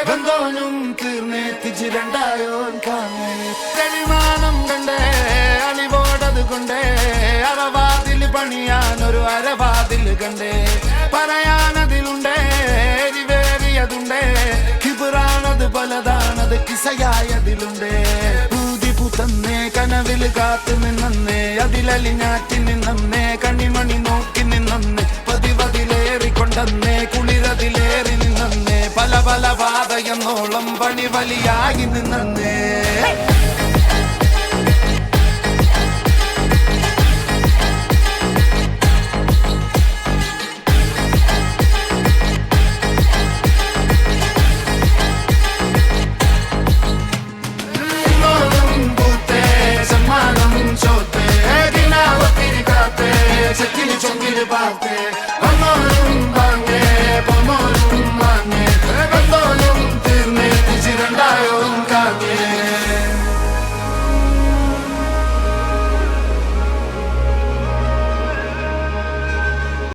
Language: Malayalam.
വന്നോനും തീർന്നേത്തിച്ച് രണ്ടായോൻ കാണേ കരിമാനം കണ്ടേ അലിവോടത് കൊണ്ടേ അറവാതിൽ പണിയാനൊരു അരവാതിൽ കണ്ടേ പറയാനതിലുണ്ടേ എരിവേറിയതുണ്ടേ കിബിറാണത് പലതാണത് കിസയായതിലുണ്ടേ തന്നെ കനവിൽ കാത്തു നിന്നേ അതിലലിഞ്ഞാറ്റി നിന്നേ കണിമണി നോക്കി നിന്നേ പതിവതിലേറിക്കൊണ്ടേ കുളിരതിലേറി നിന്നേ പല പല പാതയെന്നോളം പണി വലിയായി നിന്നേ parte